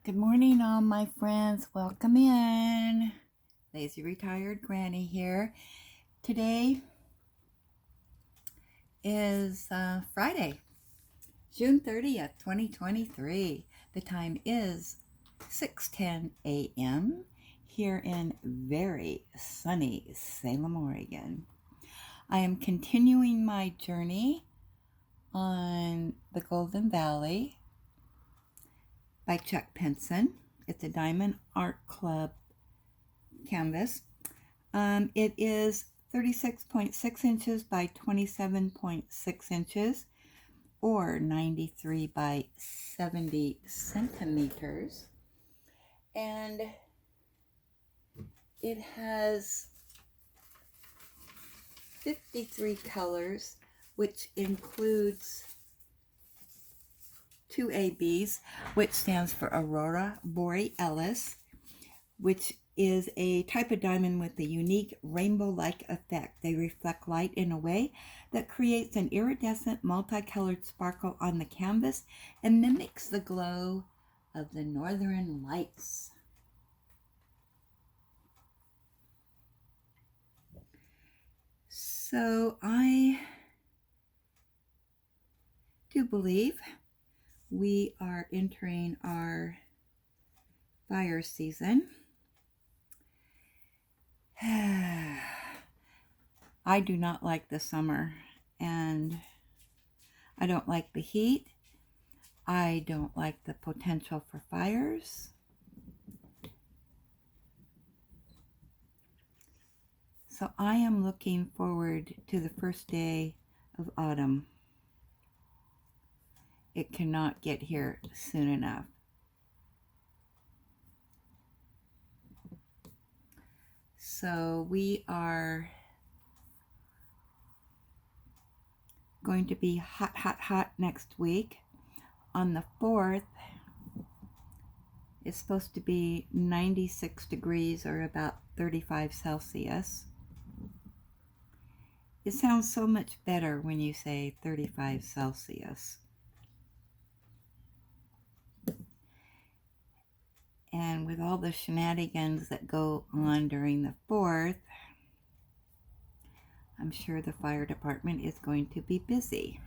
Good morning, all my friends. Welcome in. Lazy Retired Granny here. Today is Friday, June 30th, 2023. The time is 6:10 a.m. here in very sunny Salem, Oregon. I am continuing my journey on the Golden Valley by Chuck PINSON. It's a Diamond Art Club canvas. It is 36.6 inches by 27.6 inches, or 93 by 70 centimeters. And it has 53 colors, which includes 2 ABs, which stands for Aurora Borealis, which is a type of diamond with a unique rainbow-like effect. They reflect light in a way that creates an iridescent multicolored sparkle on the canvas and mimics the glow of the northern lights. So I do believe we are entering our fire season. I do not like the summer, and I don't like the heat. I don't like the potential for fires. So I am looking forward to the first day of autumn. It cannot get here soon enough. So we are going to be hot, hot, hot next week. On the 4th, it's supposed to be 96 degrees or about 35 Celsius. It sounds so much better when you say 35 Celsius. And with all the shenanigans that go on during the 4th, I'm sure the fire department is going to be busy.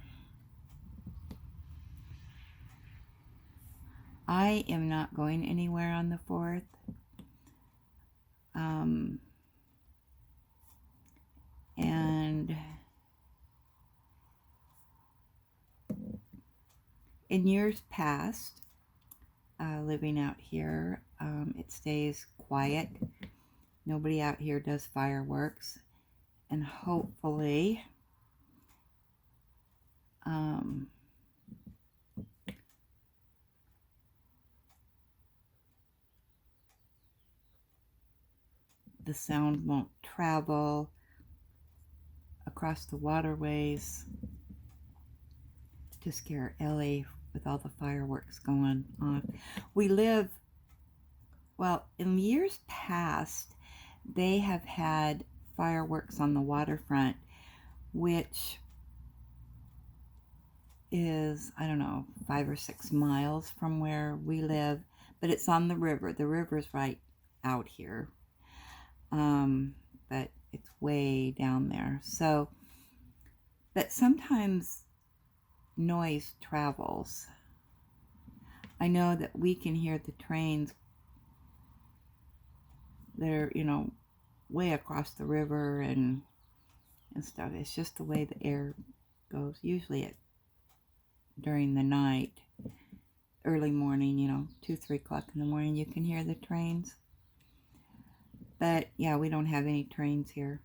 I am not going anywhere on the 4th. And in years past, living out here, it stays quiet. Nobody out here does fireworks. And hopefully, the sound won't travel across the waterways to scare Ellie with all the fireworks going on. We live, well, in years past, they have had fireworks on the waterfront, which is, I don't know, 5 or 6 miles from where we live, but it's on the river. The river's right out here, but it's way down there. So, but sometimes noise travels. I know that we can hear the trains. They're, way across the river and stuff. It's just the way the air goes. Usually during the night, early morning, 2, 3 o'clock in the morning, you can hear the trains. But yeah, we don't have any trains here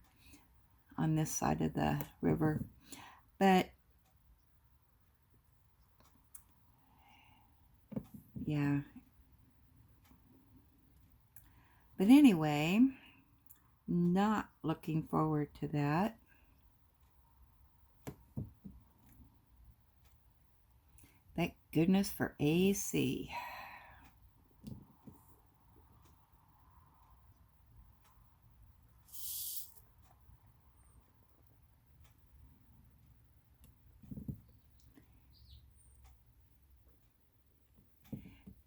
on this side of the river. But yeah. But anyway, not looking forward to that. Thank goodness for AC.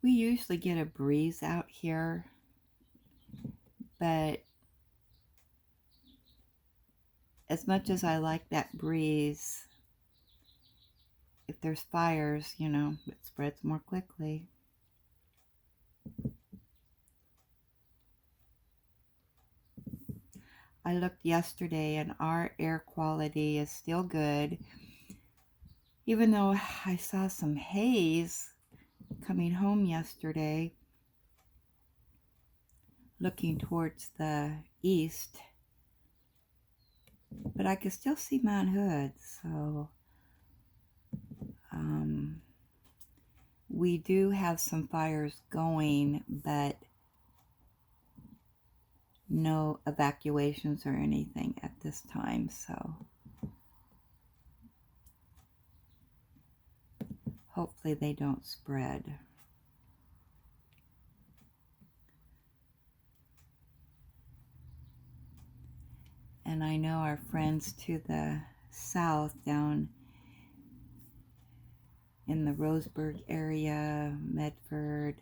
We usually get a breeze out here, but as much as I like that breeze, if there's fires, you know, it spreads more quickly. I looked yesterday and our air quality is still good, even though I saw some haze coming home yesterday, looking towards the east, but I could still see Mount Hood, so we do have some fires going, but no evacuations or anything at this time, so hopefully they don't spread. And I know our friends to the south down in the Roseburg area, Medford,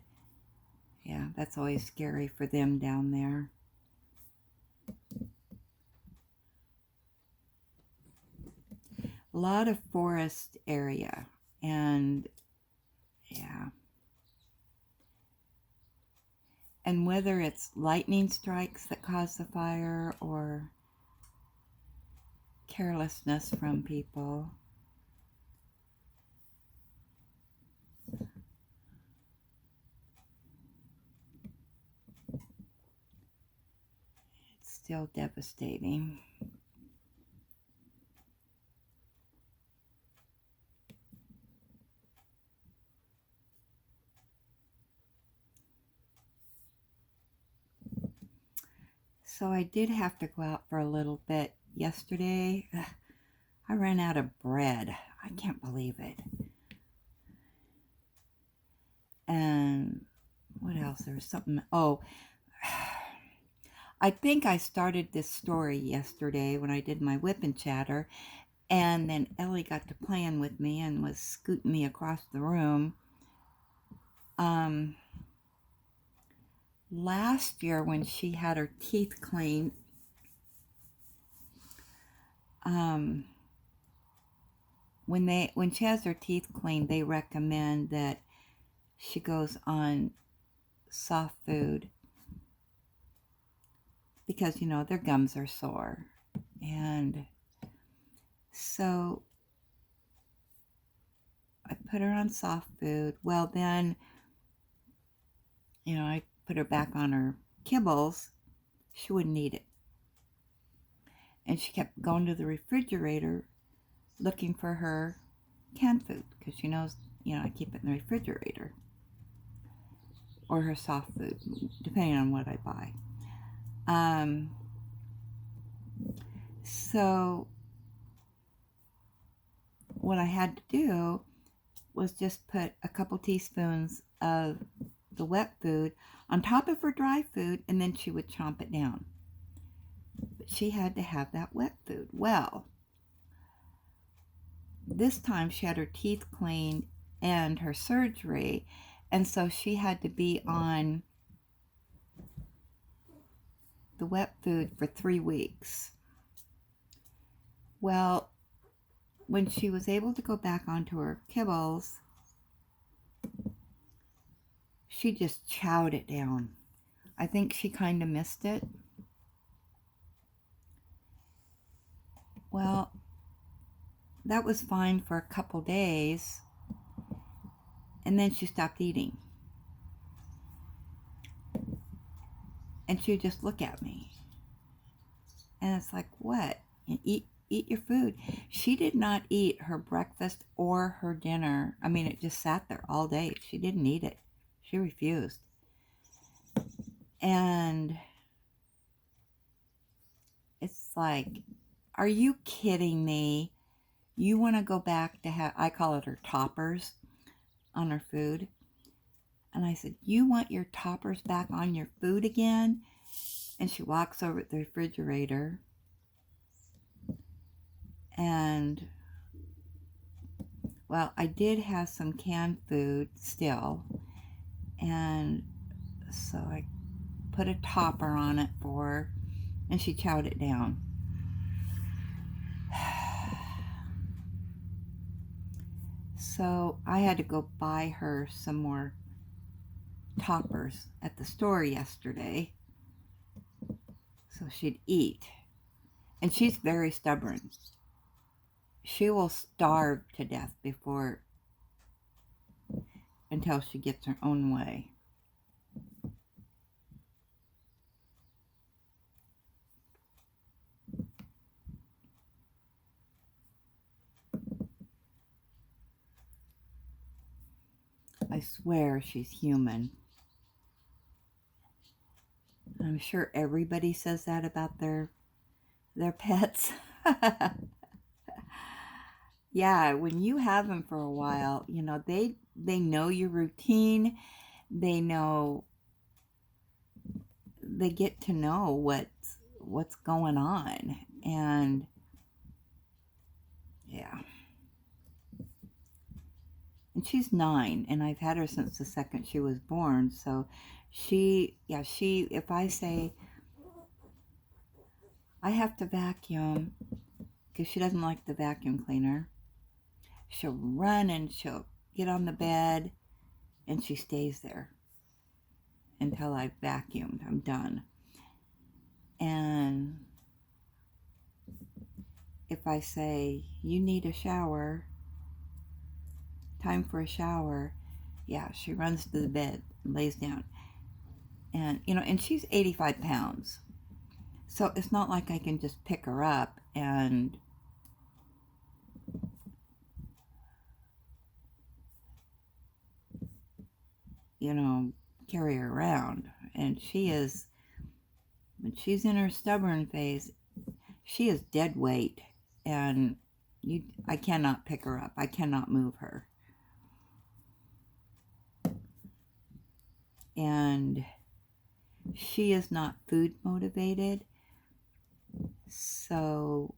yeah, that's always scary for them down there. A lot of forest area, and yeah. And whether it's lightning strikes that cause the fire or carelessness from people, it's still devastating. So I did have to go out for a little bit yesterday. I ran out of bread. I can't believe it. And what else? There was something. Oh, I think I started this story yesterday when I did my whip and chatter. And then Ellie got to playing with me and was scooting me across the room. Last year when she had her teeth cleaned, when she has her teeth cleaned, they recommend that she goes on soft food because, you know, their gums are sore. And so I put her on soft food. Well, then, you know, I put her back on her kibbles. She wouldn't eat it. And she kept going to the refrigerator looking for her canned food because she knows, you know, I keep it in the refrigerator. Or her soft food, depending on what I buy. So what I had to do was just put a couple teaspoons of the wet food on top of her dry food, and then she would chomp it down. But she had to have that wet food. Well, this time she had her teeth cleaned and her surgery, and so she had to be on the wet food for 3 weeks. Well, when she was able to go back onto her kibbles, she just chowed it down. I think she kind of missed it. Well, that was fine for a couple days, and then she stopped eating. And she would just look at me. And it's like, what? Eat your food. She did not eat her breakfast or her dinner. I mean, it just sat there all day. She didn't eat it. She refused. And it's like, are you kidding me? You want to go back to have, I call it her toppers on her food. And I said, you want your toppers back on your food again? And she walks over to the refrigerator. And, well, I did have some canned food still. And so I put a topper on it for her, and she chowed it down. So I had to go buy her some more toppers at the store yesterday so she'd eat. And she's very stubborn. She will starve to death until she gets her own way. I swear she's human. I'm sure everybody says that about their pets. Yeah, when you have them for a while, you know, they know your routine. They get to know what's going on. And yeah. And she's 9, and I've had her since the second she was born. So if I say I have to vacuum because she doesn't like the vacuum cleaner, she'll run and she'll get on the bed and she stays there until I've vacuumed. I'm done. And if I say, you need a shower, time for a shower, yeah, she runs to the bed and lays down. And, you know, and she's 85 pounds. So it's not like I can just pick her up and, you know, carry her around. And when she's in her stubborn phase, she is dead weight. And I cannot pick her up. I cannot move her. And she is not food motivated. So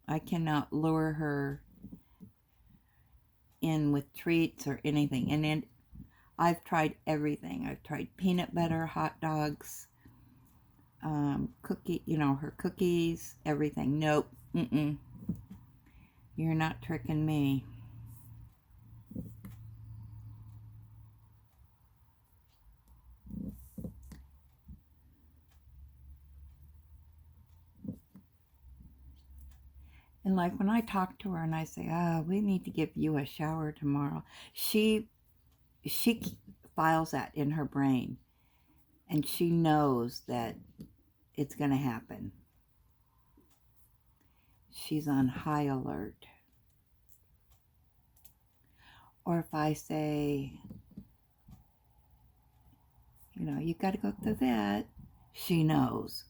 I cannot lure her in with treats or anything. And then I've tried everything. I've tried peanut butter, hot dogs, her cookies, everything. Nope. You're not tricking me. And like when I talk to her and I say, we need to give you a shower tomorrow, she files that in her brain, and she knows that it's going to happen. She's on high alert. Or if I say, you know, you got to go to the vet, she knows.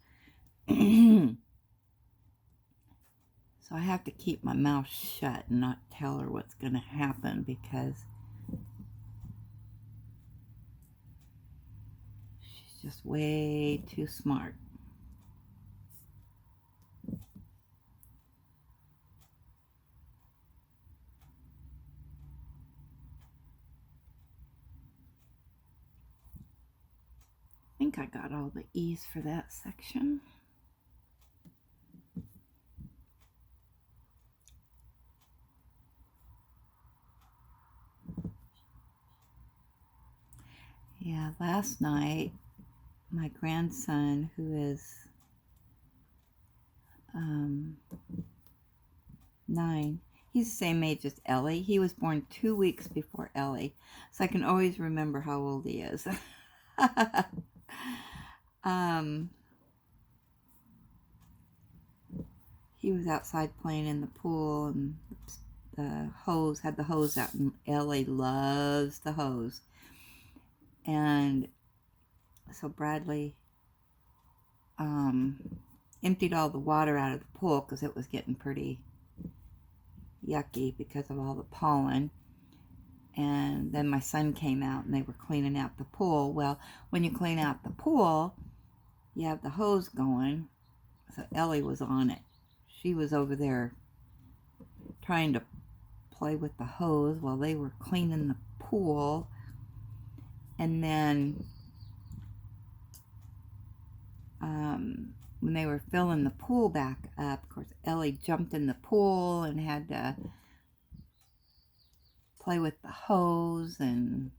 So I have to keep my mouth shut and not tell her what's going to happen, because she's just way too smart. I think I got all the E's for that section. Yeah, last night, my grandson, who is 9, he's the same age as Ellie. He was born 2 weeks before Ellie, so I can always remember how old he is. He was outside playing in the pool, and had the hose out, and Ellie loves the hose. And so Bradley emptied all the water out of the pool because it was getting pretty yucky because of all the pollen. And then my son came out and they were cleaning out the pool. Well, when you clean out the pool, you have the hose going. So Ellie was on it. She was over there trying to play with the hose while they were cleaning the pool. And then when they were filling the pool back up, of course, Ellie jumped in the pool and had to play with the hose, and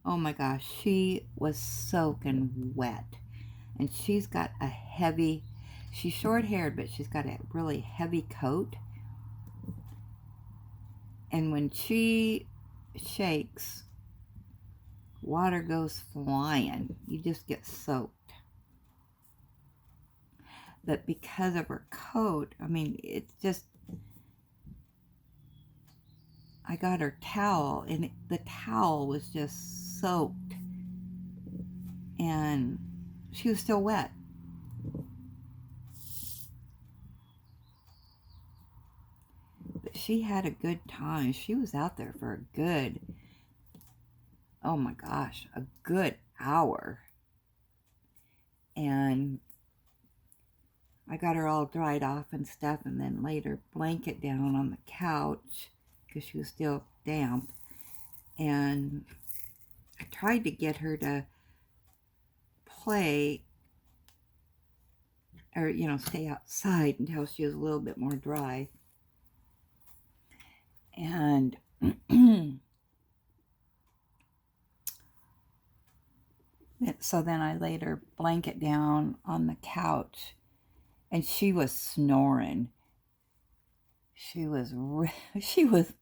oh my gosh, she was soaking wet. And she's got a heavy, she's short-haired, but she's got a really heavy coat. And when she shakes, water goes flying. You just get soaked. But because of her coat, I mean, it's just, I got her towel, and the towel was just soaked. And she was still wet. But she had a good time. She was out there for a good, oh my gosh, a good hour. And I got her all dried off and stuff, and then laid her blanket down on the couch because she was still damp. And I tried to get her to play, or, you know, stay outside until she was a little bit more dry. And so then I laid her blanket down on the couch, and she was snoring. She was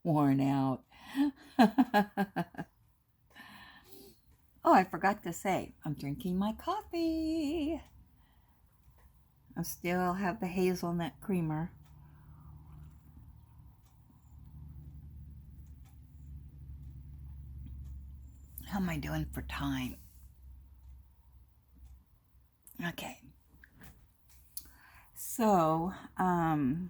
worn out. Oh, I forgot to say, I'm drinking my coffee. I still have the hazelnut creamer. How am I doing for time? Okay. So, I've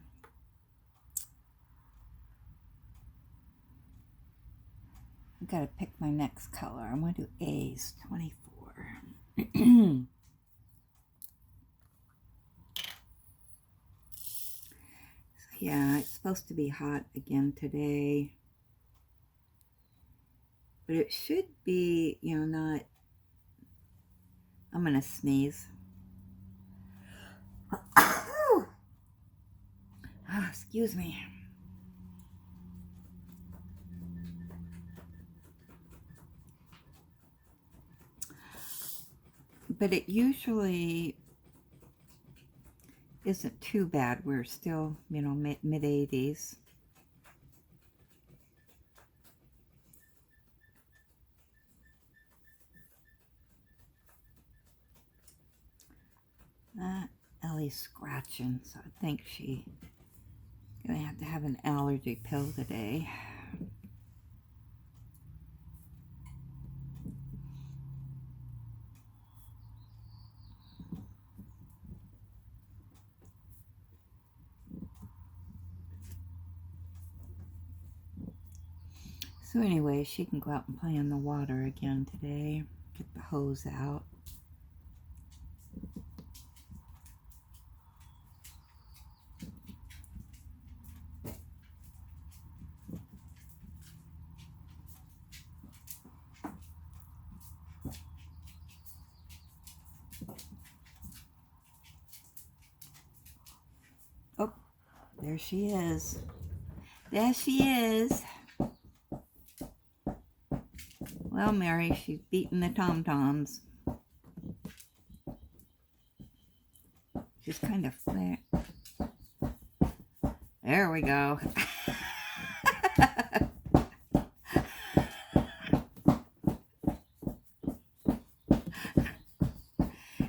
got to pick my next color. I'm going to do A's 24. Yeah, it's supposed to be hot again today. But it should be, you know, not... I'm going to sneeze. Oh, excuse me. But it usually isn't too bad. We're still, you know, mid-80s. Ellie's scratching, so I think she's gonna have to have an allergy pill today. So anyway, she can go out and play in the water again today. Get the hose out. Oh, there she is. There she is. Well, Mary, she's beating the tom-toms. She's kind of flat. There we go.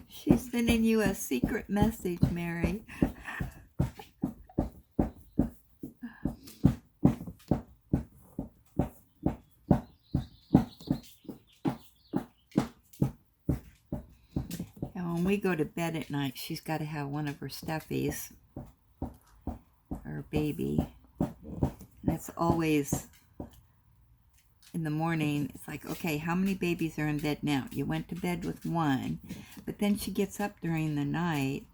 She's sending you a secret message, Mary. When we go to bed at night, she's got to have one of her stuffies, her baby. And it's always in the morning. It's like, okay, how many babies are in bed now? You went to bed with one, but then she gets up during the night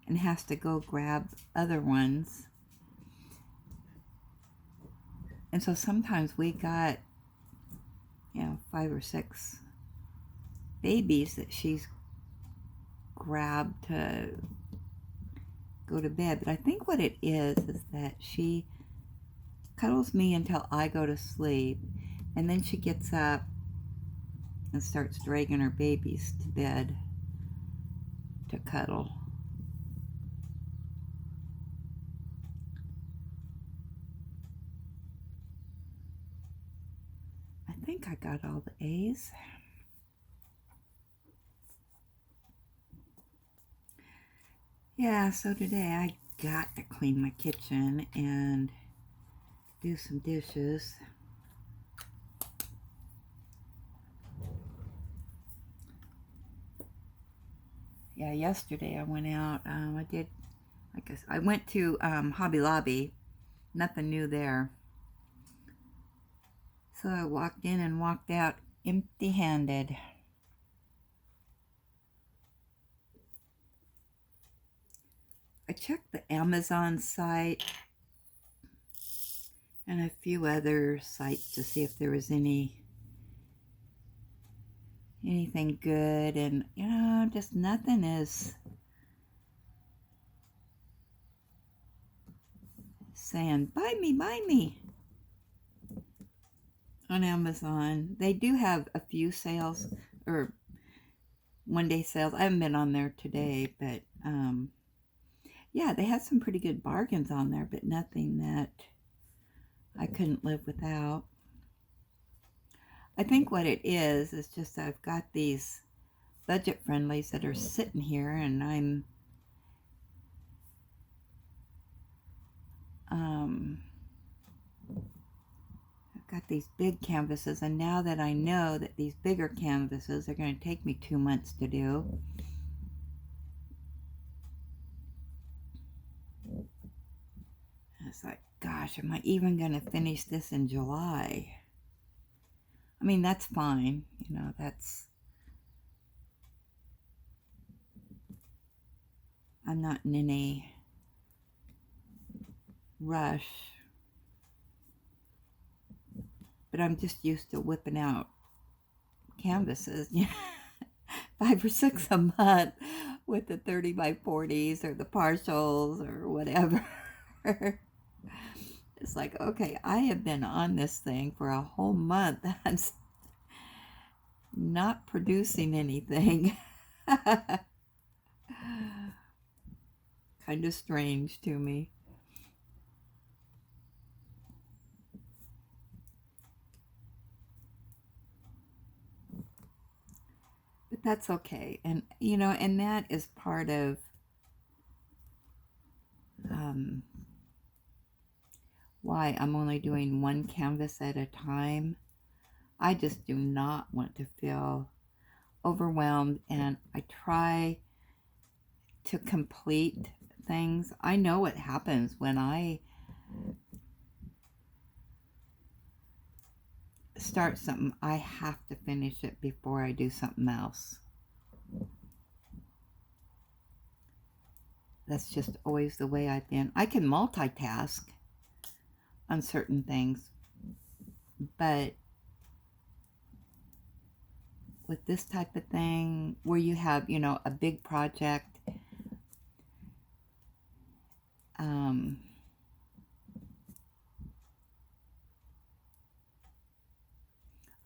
and has to go grab other ones. And so sometimes we got, you know, 5 or 6 babies that she's grabbed to go to bed. But I think what it is that she cuddles me until I go to sleep, and then she gets up and starts dragging her babies to bed to cuddle. I think I got all the A's. Yeah, so today I got to clean my kitchen and do some dishes. Yeah, yesterday I went out. I went to Hobby Lobby. Nothing new there. So I walked in and walked out empty-handed. I checked the Amazon site and a few other sites to see if there was anything good, and just nothing is saying buy me on Amazon. They do have a few sales or one-day sales. I haven't been on there today, but yeah, they had some pretty good bargains on there, but nothing that I couldn't live without. I think what it is just I've got these budget friendlies that are sitting here, and I've got these big canvases, and now that I know that these bigger canvases are going to take me 2 months to do, it's like, gosh, am I even going to finish this in July? I mean, that's fine. I'm not in any rush. But I'm just used to whipping out canvases, 5 or 6 a month with the 30 by 40s or the partials or whatever. It's like, okay, I have been on this thing for a whole month. I'm not producing anything. Kind of strange to me. But that's okay. And, and that is part of why I'm only doing one canvas at a time. I just do not want to feel overwhelmed, and I try to complete things. I know what happens when I start something. I have to finish it before I do something else. That's just always the way I've been. I can multitask on certain things, but with this type of thing where you have, a big project, I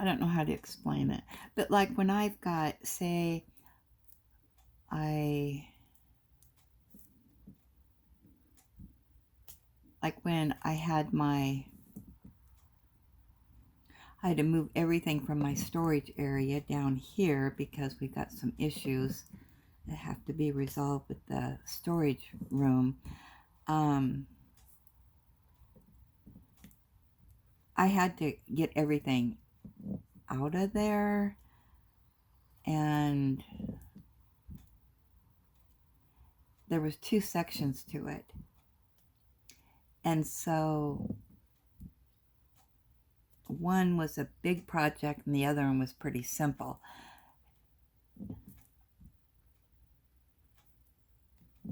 don't know how to explain it, but like when I've got, say, like when I had I had to move everything from my storage area down here because we got some issues that have to be resolved with the storage room. I had to get everything out of there, and there was 2 sections to it. And so one was a big project and the other one was pretty simple.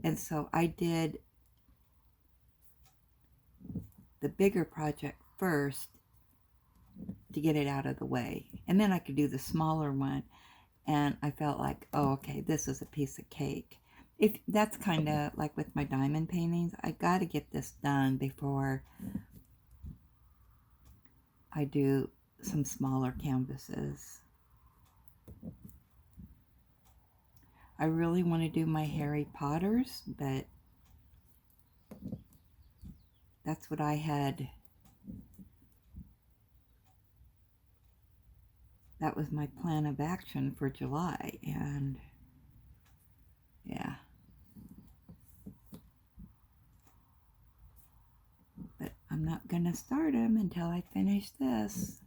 And so I did the bigger project first to get it out of the way. And then I could do the smaller one. And I felt like, oh, okay, this is a piece of cake. If that's kind of like with my diamond paintings, I got to get this done before I do some smaller canvases. I really want to do my Harry Potters, but that's what I had. That was my plan of action for July, and yeah. But I'm not going to start them until I finish this.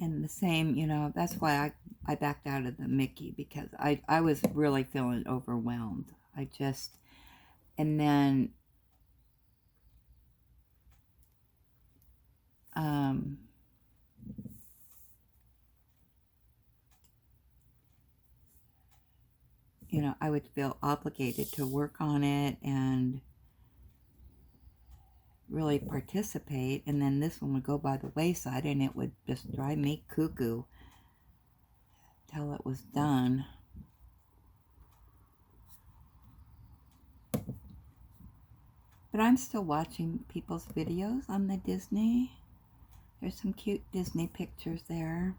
And the same, you know, that's why I backed out of the Mickey, because I was really feeling overwhelmed. And then, you know, I would feel obligated to work on it and really participate, and then this one would go by the wayside, and it would just drive me cuckoo till it was done. But I'm still watching people's videos on the Disney. There's some cute Disney pictures there.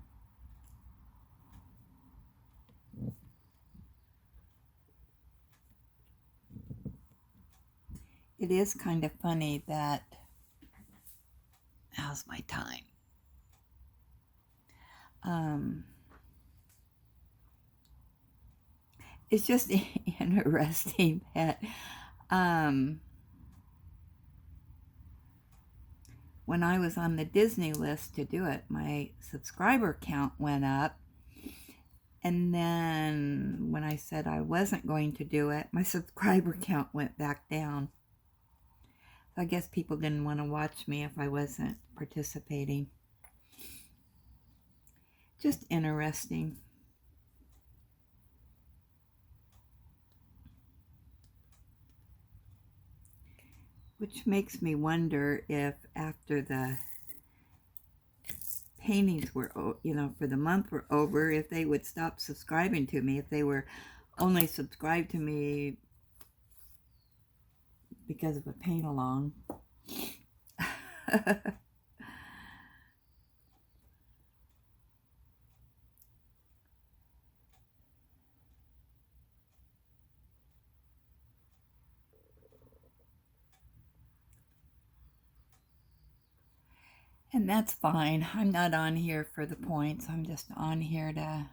It is kind of funny that, how's my time? It's just interesting that when I was on the Disney list to do it, my subscriber count went up. And then when I said I wasn't going to do it, my subscriber count went back down. So I guess people didn't want to watch me if I wasn't participating. Just interesting. Which makes me wonder if after the paintings were, you know, for the month were over, if they would stop subscribing to me, if they were only subscribed to me because of a paint along. And that's fine. I'm not on here for the points. I'm just on here to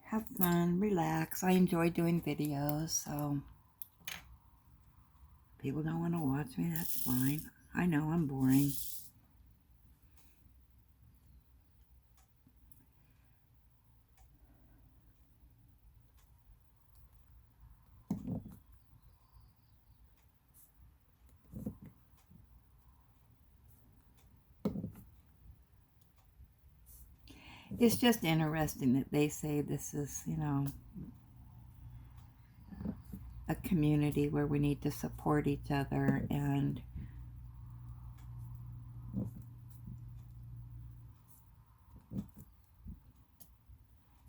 have fun, relax. I enjoy doing videos, so people don't want to watch me, that's fine. I know I'm boring. It's just interesting that they say this is, you know, a community where we need to support each other, and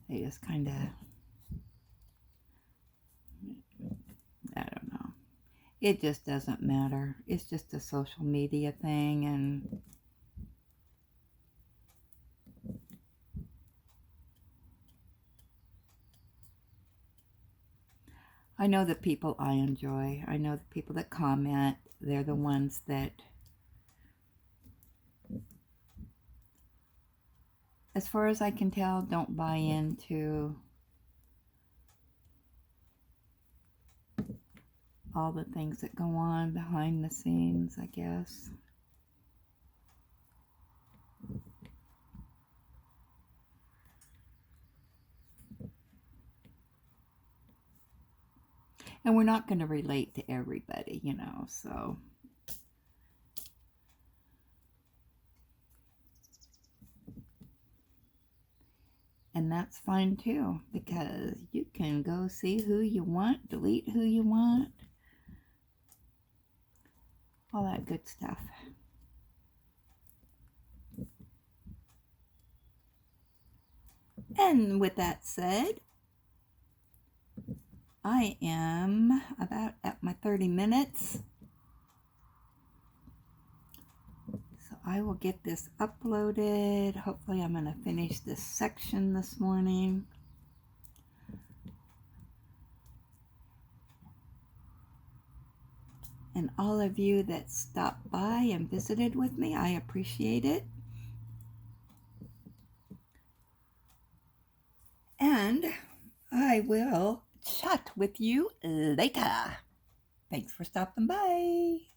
they just kind of, I don't know. It just doesn't matter. It's just a social media thing, and I know the people I enjoy. I know the people that comment. They're the ones that, as far as I can tell, don't buy into all the things that go on behind the scenes, I guess. And we're not going to relate to everybody, you know, so. And that's fine too, because you can go see who you want, delete who you want, all that good stuff. And with that said, I am about at my 30 minutes. So I will get this uploaded. Hopefully I'm going to finish this section this morning. And all of you that stopped by and visited with me, I appreciate it. And I will chat with you later. Thanks for stopping by.